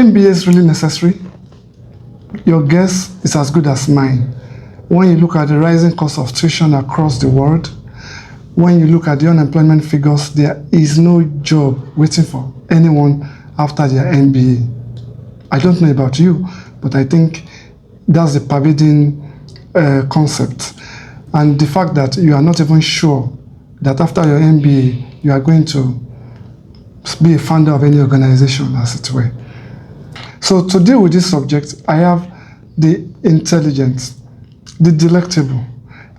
MBA is really necessary? Your guess is as good as mine. When you look at the rising cost of tuition across the world, when you look at the unemployment figures, there is no job waiting for anyone after their MBA. I don't know about you, but I think that's the pervading concept. And the fact that you are not even sure that after your MBA, you are going to be a founder of any organization, as it were. So to deal with this subject, I have the intelligent, the delectable,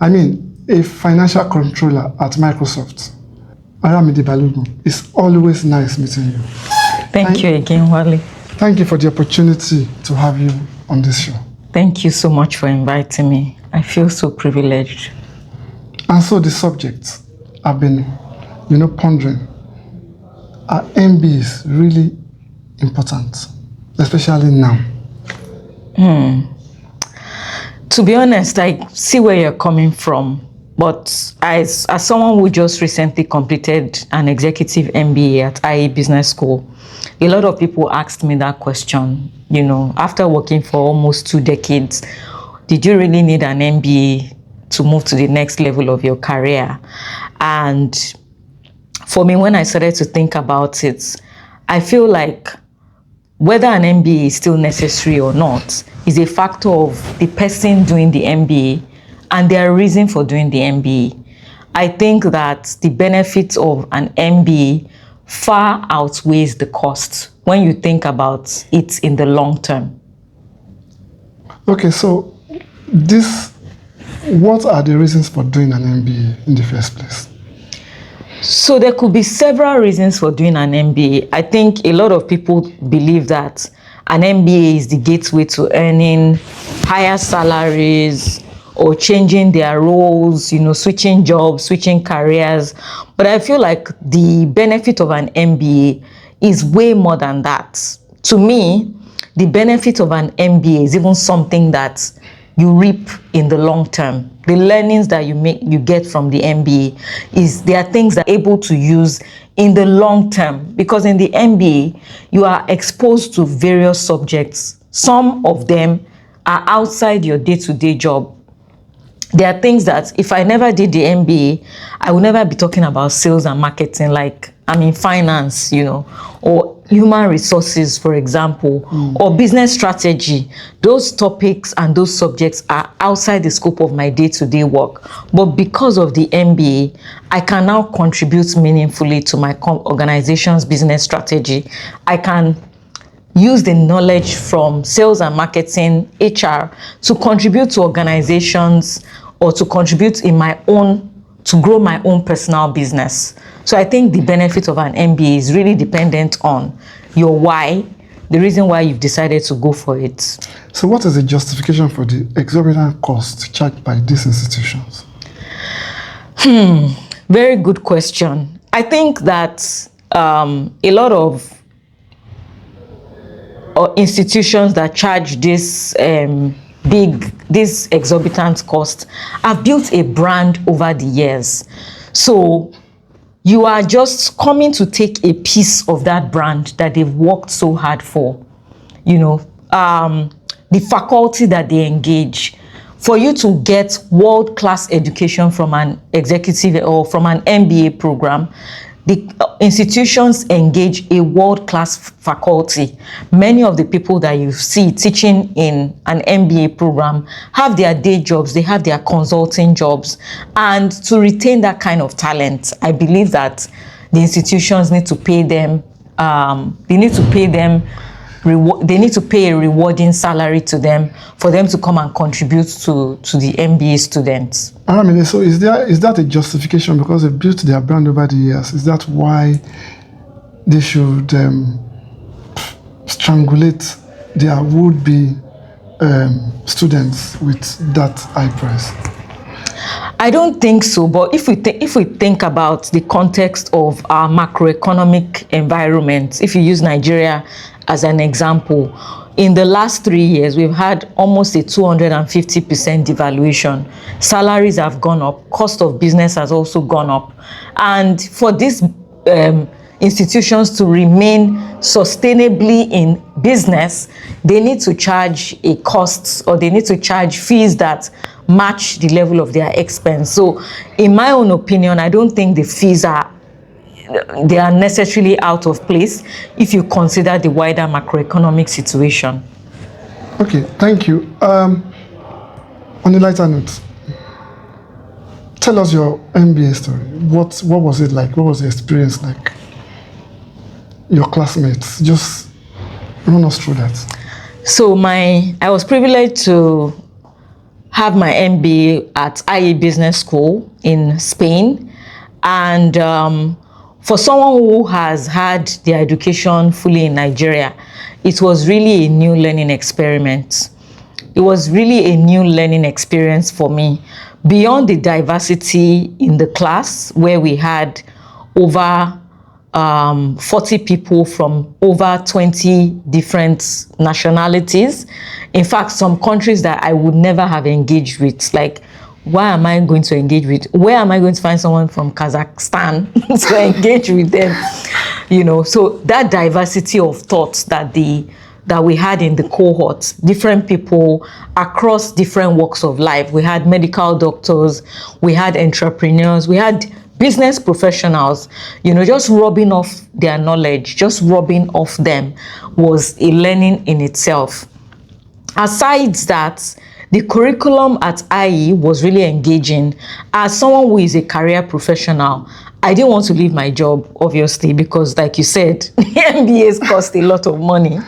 a financial controller at Microsoft, Aramide Balogun. It's always nice meeting you. Thank you again, Wale. Thank you for the opportunity to have you on this show. Thank you so much for inviting me. I feel so privileged. And so the subject I've been, pondering, are MBAs really important, especially now? To be honest, I see where you're coming from, but as someone who just recently completed an executive MBA at IE Business School, a lot of people asked me that question, after working for almost 2 decades, did you really need an MBA to move to the next level of your career? And for me, when I started to think about it, I feel like whether an MBA is still necessary or not is a factor of the person doing the MBA and their reason for doing the MBA. I think that the benefits of an MBA far outweighs the cost when you think about it in the long term. Okay, so what are the reasons for doing an MBA in the first place? So there could be several reasons for doing an MBA. I think a lot of people believe that an MBA is the gateway to earning higher salaries or changing their roles, switching jobs, switching careers. But I feel like the benefit of an MBA is way more than that. To me, the benefit of an MBA is even something that you reap in the long term. The learnings that you get from the MBA there are things that you're able to use in the long term, because in the MBA you are exposed to various subjects. Some of them are outside your day-to-day job. There are things that if I never did the MBA, I would never be talking about sales and marketing, like I'm in finance, or human resources, for example, or business strategy. Those topics and those subjects are outside the scope of my day-to-day work. But because of the MBA, I can now contribute meaningfully to my organization's business strategy. I can use the knowledge from sales and marketing, HR, to contribute to organizations or to contribute to grow my own personal business. So I think the benefit of an MBA is really dependent on your why, the reason why you've decided to go for it. So what is the justification for the exorbitant cost charged by these institutions? Very good question. I think that a lot of institutions that charge this this exorbitant cost have built a brand over the years. So you are just coming to take a piece of that brand that they've worked so hard for. The faculty that they engage. For you to get world-class education from an executive or from an MBA program, the institutions engage a world-class faculty. Many of the people that you see teaching in an MBA program have their day jobs, they have their consulting jobs. And to retain that kind of talent, I believe that the institutions need to pay them, they need to pay a rewarding salary to them for them to come and contribute to the MBA students. Aramide, so is that a justification because they've built their brand over the years? Is that why they should strangulate their would-be students with that high price? I don't think so, but if we think about the context of our macroeconomic environment, if you use Nigeria as an example, in the last 3 years, we've had almost a 250% devaluation. Salaries have gone up, cost of business has also gone up. And for these institutions to remain sustainably in business, they need to charge a cost, or they need to charge fees that match the level of their expense. So in my own opinion, I don't think the fees are necessarily out of place if you consider the wider macroeconomic situation. Okay, thank you. On a lighter note, tell us your MBA story. What was it like? What was the experience like? Your classmates, just run us through that. So I was privileged to have my MBA at IE Business School in Spain, and for someone who has had their education fully in Nigeria, it was really a new learning experiment. It was really a new learning experience for me. Beyond the diversity in the class, where we had over 40 people from over 20 different nationalities. In fact, some countries that I would never have engaged with, like, why am I going to engage with? Where am I going to find someone from Kazakhstan to engage with them? So that diversity of thoughts that we had in the cohort, different people across different walks of life. We had medical doctors, we had entrepreneurs, we had business professionals, just rubbing off their knowledge, just rubbing off them was a learning in itself. Aside that, the curriculum at IE was really engaging. As someone who is a career professional, I didn't want to leave my job, obviously, because like you said, MBAs cost a lot of money.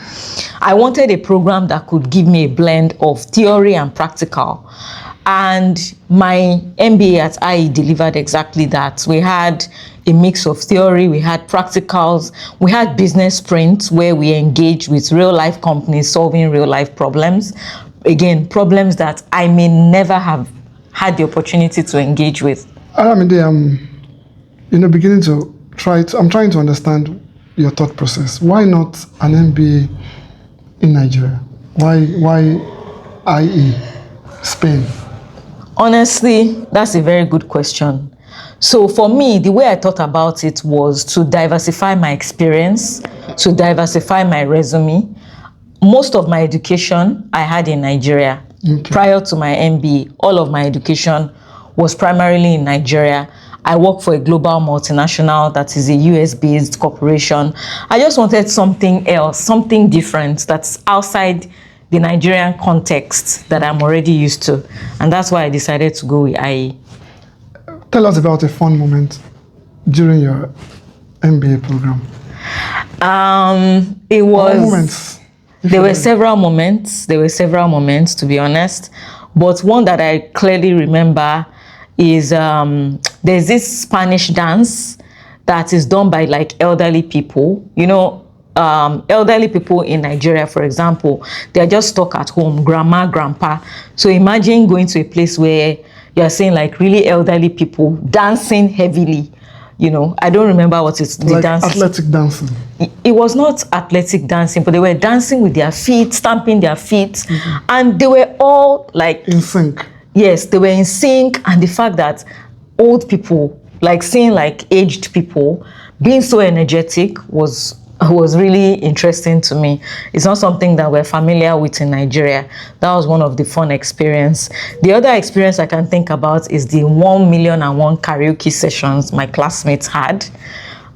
I wanted a program that could give me a blend of theory and practical. And my MBA at IE delivered exactly that. We had a mix of theory, we had practicals, we had business sprints where we engaged with real life companies solving real life problems. Again, problems that I may never have had the opportunity to engage with. Aramide, I'm trying to understand your thought process. Why not an MBA in Nigeria? Why IE, Spain? Honestly, that's a very good question. So for me, the way I thought about it was to diversify my experience, to diversify my resume. Most of my education I had in Nigeria. Okay. Prior to my MBA, all of my education was primarily in Nigeria. I work for a global multinational that is a US-based corporation. I just wanted something else, something different that's outside the Nigerian context that I'm already used to. And that's why I decided to go with IE. Tell us about a fun moment during your MBA program. It was... moments. There were several moments. To be honest. But one that I clearly remember is there's this Spanish dance that is done by like elderly people. Elderly people in Nigeria, for example, they're just stuck at home, grandma, grandpa. So imagine going to a place where you're seeing like really elderly people dancing heavily. I don't remember what it's the like dance. Athletic dancing. It was not athletic dancing, but they were dancing with their feet, stamping their feet, and they were all like in sync. Yes, they were in sync, and the fact that old people, like seeing like aged people being so energetic was really interesting to me. It's not something that we're familiar with in Nigeria. That was one of the fun experience. The other experience I can think about is the 1,000,001 karaoke sessions my classmates had.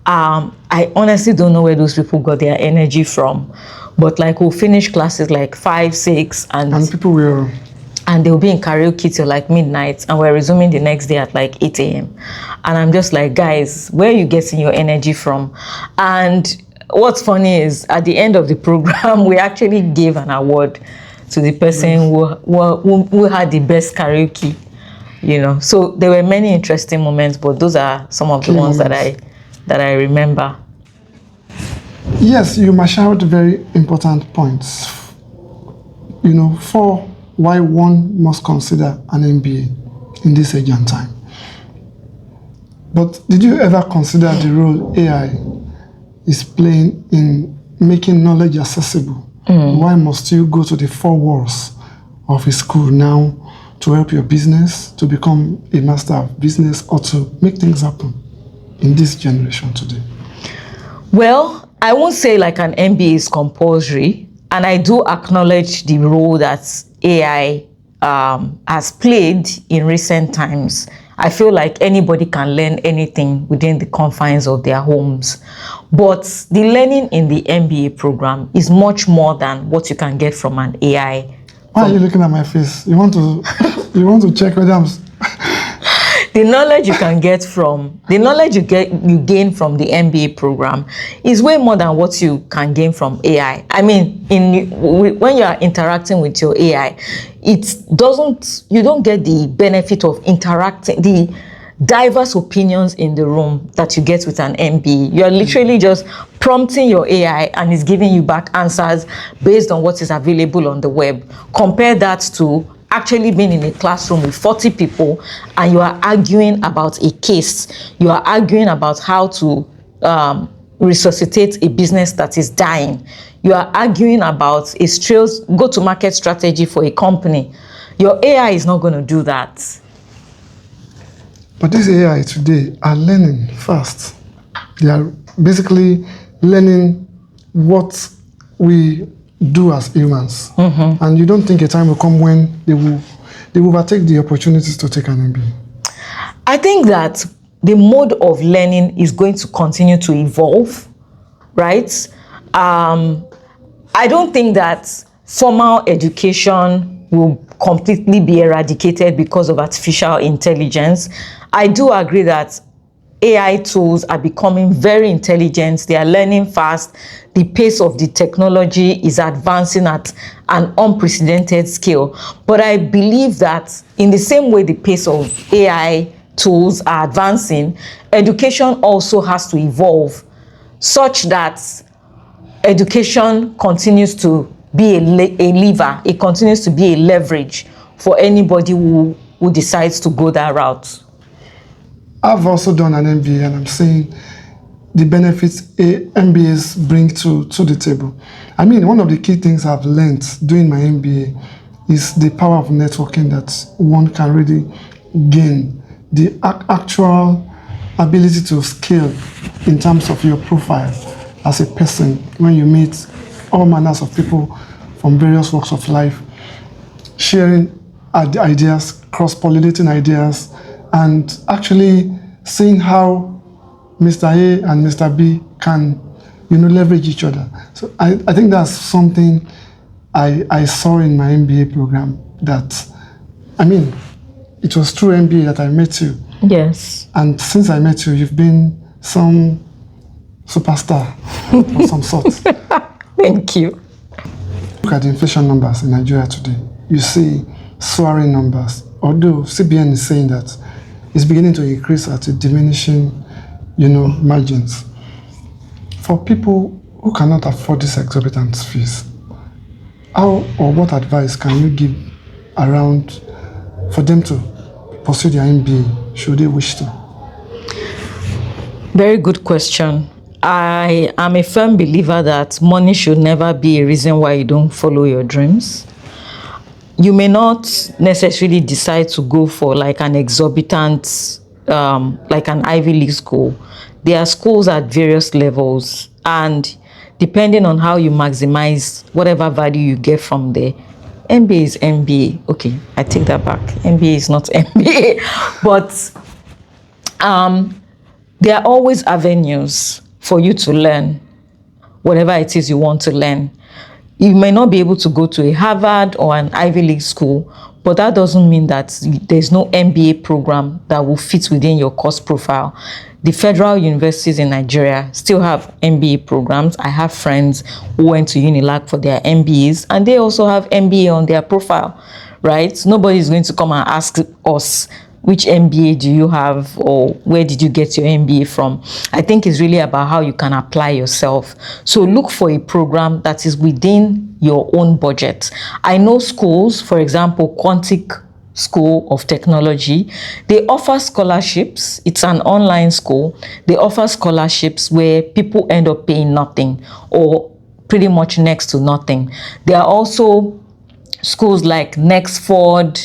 I honestly don't know where those people got their energy from, but like we'll finish classes like 5, 6, and people will... and they'll be in karaoke till like midnight, and we're resuming the next day at like 8 a.m. And I'm just like, guys, where are you getting your energy from? And what's funny is at the end of the program, we actually gave an award to the person who had the best karaoke, So there were many interesting moments, but those are some of the ones that I remember. Yes, you marshaled very important points. For why one must consider an MBA in this age and time. But did you ever consider the role AI is playing in making knowledge accessible? Why must you go to the 4 walls of a school now to help your business, to become a master of business, or to make things happen in this generation today? Well, I won't say like an MBA is compulsory, and I do acknowledge the role that AI has played in recent times. I feel like anybody can learn anything within the confines of their homes. But the learning in the MBA program is much more than what you can get from an AI. Why are you looking at my face? You want to you want to check whether I'm The knowledge you can get from the knowledge you gain from the MBA program is way more than what you can gain from AI. I mean, when you are interacting with your AI, you don't get the benefit of interacting, the diverse opinions in the room that you get with an MBA. You're literally just prompting your AI and it's giving you back answers based on what is available on the web. Compare that to actually being in a classroom with 40 people and you are arguing about a case. You are arguing about how to resuscitate a business that is dying. You are arguing about a go-to-market strategy for a company. Your AI is not going to do that. But this AI today are learning fast. They are basically learning what we do as humans. Mm-hmm. And you don't think a time will come when they will overtake the opportunities to take an MBA? I think that the mode of learning is going to continue to evolve, right? I don't think that formal education will completely be eradicated because of artificial intelligence. I do agree that AI tools are becoming very intelligent. They are learning fast. The pace of the technology is advancing at an unprecedented scale. But I believe that in the same way the pace of AI tools are advancing, education also has to evolve such that education continues to be a lever. It continues to be a leverage for anybody who decides to go that route. I've also done an MBA and I'm seeing the benefits MBAs bring to the table. I mean, one of the key things I've learned doing my MBA is the power of networking that one can really gain, the actual ability to scale in terms of your profile as a person when you meet all manners of people from various walks of life, sharing ideas, cross-pollinating ideas, and actually seeing how Mr. A and Mr. B can, leverage each other. So I think that's something I saw in my MBA program that, it was through MBA that I met you. Yes. And since I met you, you've been some superstar of some sort. Thank you. Look at the inflation numbers in Nigeria today. You see soaring numbers. Although CBN is saying that it's beginning to increase at a diminishing, margins. For people who cannot afford these exorbitant fees, how or what advice can you give around for them to pursue their MBA, should they wish to? Very good question. I am a firm believer that money should never be a reason why you don't follow your dreams. You may not necessarily decide to go for like an exorbitant, like an Ivy League school. There are schools at various levels, and depending on how you maximize whatever value you get from there, MBA is MBA. Okay, I take that back. MBA is not MBA, but there are always avenues for you to learn whatever it is you want to learn. You may not be able to go to a Harvard or an Ivy League school, but that doesn't mean that there's no MBA program that will fit within your course profile. The federal universities in Nigeria still have MBA programs. I have friends who went to Unilag for their MBAs, and they also have MBA on their profile, right? Nobody is going to come and ask us, which MBA do you have, or where did you get your MBA from? I think it's really about how you can apply yourself. So look for a program that is within your own budget. I know schools, for example, Quantic School of Technology, they offer scholarships. It's an online school. They offer scholarships where people end up paying nothing or pretty much next to nothing. There are also schools like Nexford,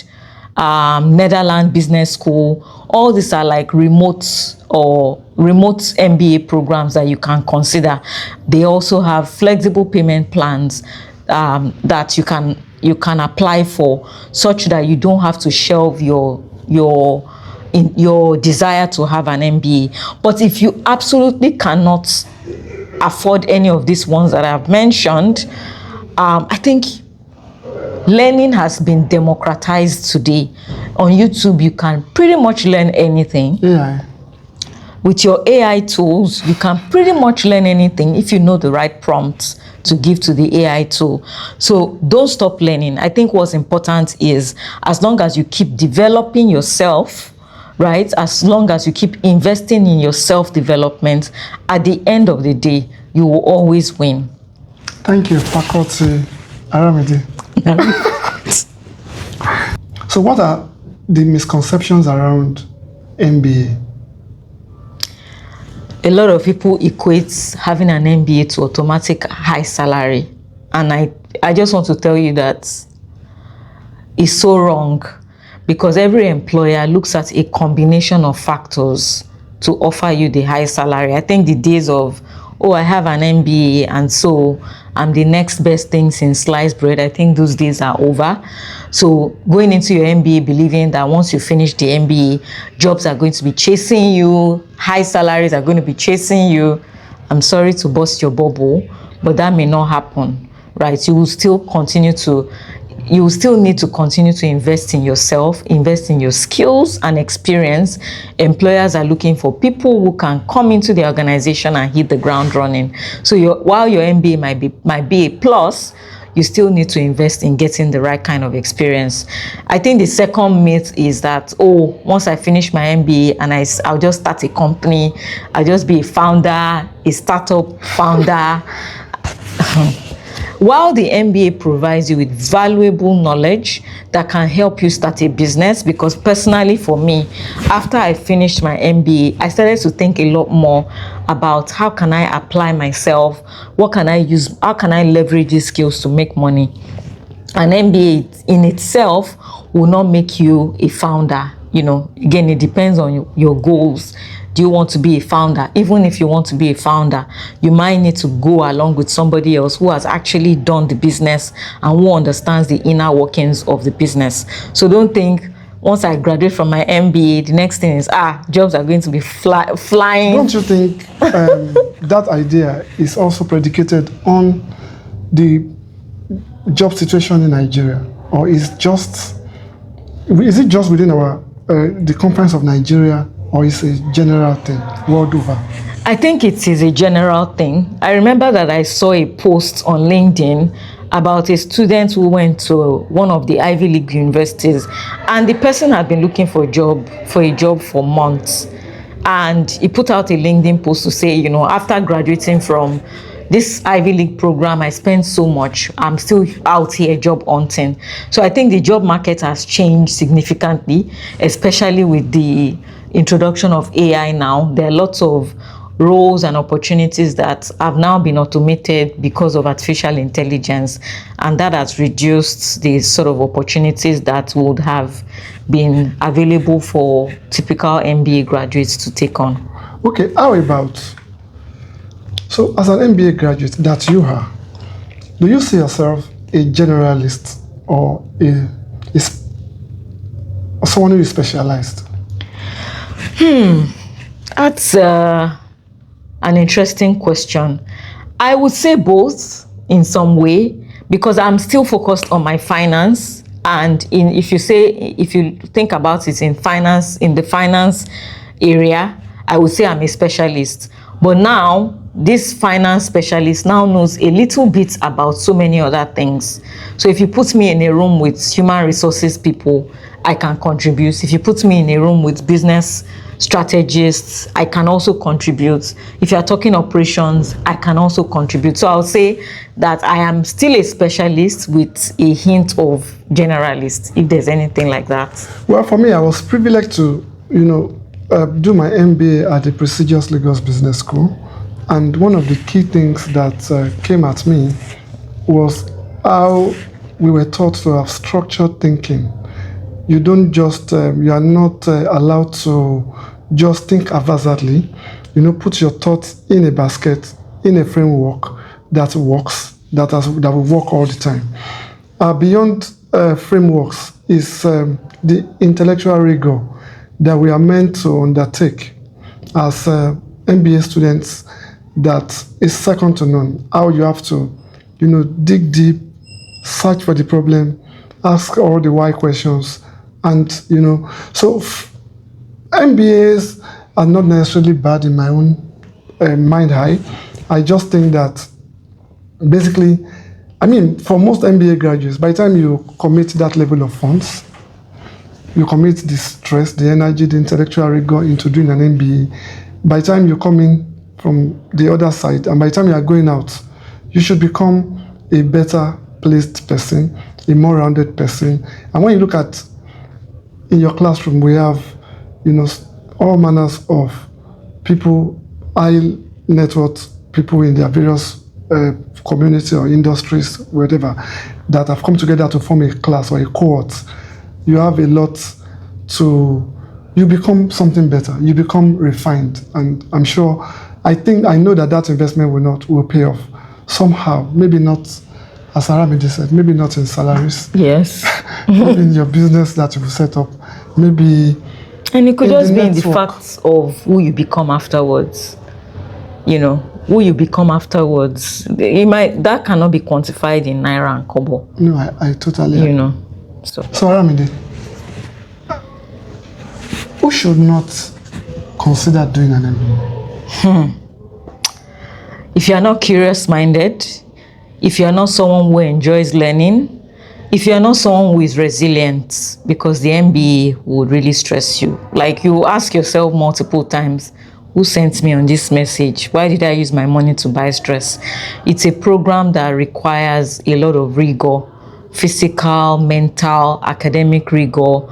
Netherlands Business School. all these are like remote MBA programs that you can consider. They also have flexible payment plans that you can apply for, such that you don't have to shelve your desire to have an MBA. But if you absolutely cannot afford any of these ones that I've mentioned, I think learning has been democratized today. On YouTube, you can pretty much learn anything. Yeah. With your AI tools, you can pretty much learn anything if you know the right prompts to give to the AI tool. So don't stop learning. I think what's important is, as long as you keep developing yourself, right? As long as you keep investing in your self-development, at the end of the day, you will always win. Thank you, Faculty Aramide. So what are the misconceptions around MBA? A lot of people equate having an MBA to automatic high salary. And I just want to tell you that it's so wrong, because every employer looks at a combination of factors to offer you the high salary. I think the days of, oh, I have an MBA and so I'm the next best thing since sliced bread, I think those days are over. So going into your MBA believing that once you finish the MBA, jobs are going to be chasing you, high salaries are going to be chasing you, I'm sorry to burst your bubble, but that may not happen, right? You will still need to continue to invest in yourself, invest in your skills and experience. Employers are looking for people who can come into the organization and hit the ground running. So while your MBA might be a plus, you still need to invest in getting the right kind of experience. I think the second myth is that, oh, once I finish my MBA and I'll just start a company, I'll just be a founder, a startup founder. While the MBA provides you with valuable knowledge that can help you start a business, because personally for me, after I finished my MBA, I started to think a lot more about how can I apply myself, what can I use, how can I leverage these skills to make money. An MBA in itself will not make you a founder. You know, again, it depends on your goals. Do you want to be a founder? Even if you want to be a founder, you might need to go along with somebody else who has actually done the business and who understands the inner workings of the business. So don't think, once I graduate from my MBA, the next thing is, jobs are going to be flying. Don't you think that idea is also predicated on the job situation in Nigeria? Or is it just within the Conference of Nigeria, or is it a general thing world over? I think it is a general thing. I remember that I saw a post on LinkedIn about a student who went to one of the Ivy League universities, and the person had been looking for a job for months. And he put out a LinkedIn post to say, you know, after graduating from this Ivy League program, I spent so much, I'm still out here job hunting. So I think the job market has changed significantly, especially with the introduction of AI now. There are lots of roles and opportunities that have now been automated because of artificial intelligence, and that has reduced the sort of opportunities that would have been available for typical MBA graduates to take on. Okay, how about, so as an MBA graduate that you are, do you see yourself a generalist or someone who is specialized? That's an interesting question. I would say both in some way, because I'm still focused on my finance. And if you think about it in the finance area, I would say I'm a specialist. But now, this finance specialist now knows a little bit about so many other things. So if you put me in a room with human resources people, I can contribute. If you put me in a room with business strategists, I can also contribute. If you are talking operations, I can also contribute. So I'll say that I am still a specialist with a hint of generalist, if there's anything like that. Well, for me, I was privileged to, do my MBA at the prestigious Lagos Business School. And one of the key things that came at me was how we were taught to have structured thinking. you don't just, you are not allowed to just think haphazardly. Put your thoughts in a basket, in a framework that works, that will work all the time. Beyond frameworks is the intellectual rigor that we are meant to undertake as MBA students that is second to none. How you have to, dig deep, search for the problem, ask all the why questions, and so MBAs are not necessarily bad in my own mind eye. I just think that basically, for most MBA graduates, by the time you commit that level of funds, you commit the stress, the energy, the intellectual rigor into doing an MBA, by the time you come in from the other side, and by the time you are going out, you should become a better placed person, a more rounded person. And when you look at in your classroom, we have, all manners of people, high net worth people in their various community or industries, whatever, that have come together to form a class or a cohort. You have a lot you become something better. You become refined. And I know that investment will pay off somehow. Maybe not, as Aramide said, maybe not in salaries. Yes. Maybe in your business that you will set up. Maybe. And it could just be in the fact of who you become afterwards. Who you become afterwards. That cannot be quantified in naira and kobo. No, I totally agree. So Aramide, who should not consider doing an MBA? If you are not curious-minded, if you are not someone who enjoys learning, if you are not someone who is resilient, because the MBA would really stress you. Like, you ask yourself multiple times, who sent me on this message? Why did I use my money to buy stress? It's a program that requires a lot of rigor, physical, mental, academic rigor.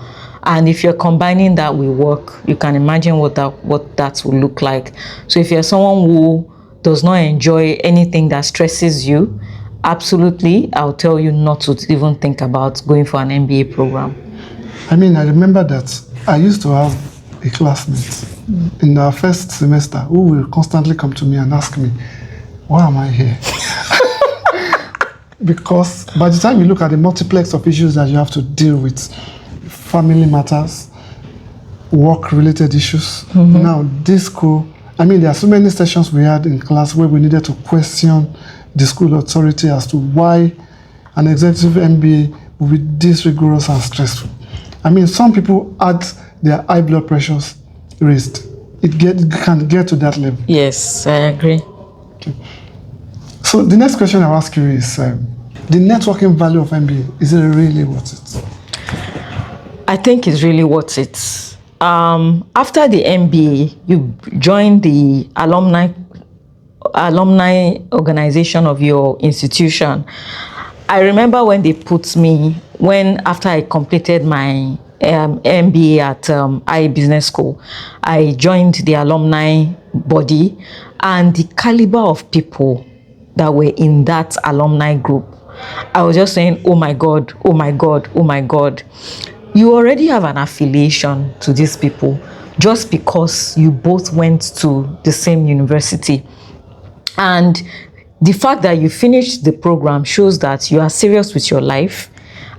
And if you're combining that with work, you can imagine what that will look like. So if you're someone who does not enjoy anything that stresses you, absolutely, I'll tell you not to even think about going for an MBA program. I remember that I used to have a classmate in our first semester who will constantly come to me and ask me, why am I here? Because by the time you look at the multiplex of issues that you have to deal with, family matters, work-related issues. Now, this school, there are so many sessions we had in class where we needed to question the school authority as to why an executive MBA will be this rigorous and stressful. Some people had their high blood pressures raised. It can get to that level. Yes, I agree. Okay. So the next question I'll ask you is, the networking value of MBA, is it really worth it? I think it's really worth it. After the MBA, you join the alumni organization of your institution. I remember when they put me, after I completed my MBA at IE Business School, I joined the alumni body, and the caliber of people that were in that alumni group, I was just saying, oh my God, oh my God, oh my God. You already have an affiliation to these people just because you both went to the same university. And the fact that you finished the program shows that you are serious with your life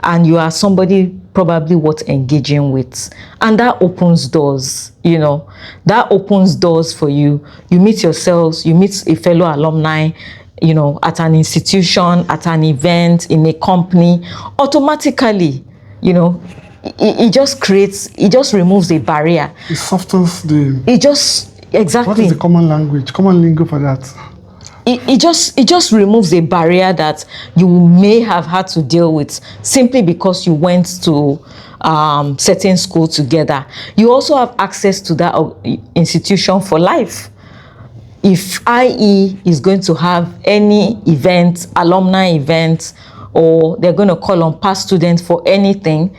and you are somebody probably worth engaging with. And that opens doors, that opens doors for you. You meet yourselves, you meet a fellow alumni, at an institution, at an event, in a company. Automatically, it just removes a barrier. It softens exactly. What is the common language, common lingo for that? It just removes a barrier that you may have had to deal with simply because you went to certain school together. You also have access to that institution for life. If IE is going to have any event, alumni event, or they're going to call on past students for anything,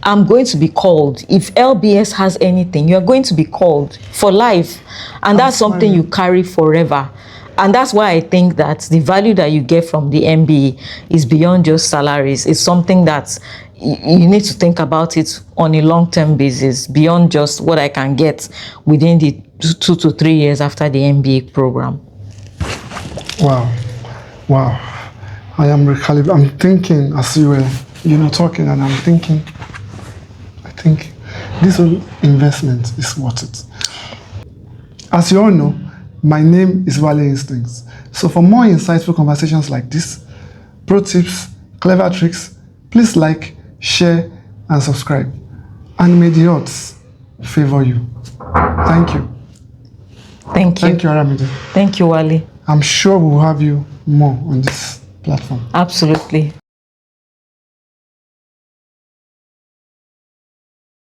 I'm going to be called. If LBS has anything, you're going to be called for life. And that's something you carry forever. And that's why I think that the value that you get from the MBA is beyond just salaries. It's something that you need to think about it on a long-term basis, beyond just what I can get within the 2 to 3 years after the MBA program. Wow. I'm thinking as you were, talking, and I'm thinking, I think this whole investment is worth it. As you all know, my name is Wale Instincts. So for more insightful conversations like this, pro tips, clever tricks, please like, share, and subscribe. And may the odds favor you. Thank you. Thank you. Thank you, Aramide. Thank you, Wale. I'm sure we'll have you more on this platform. Absolutely.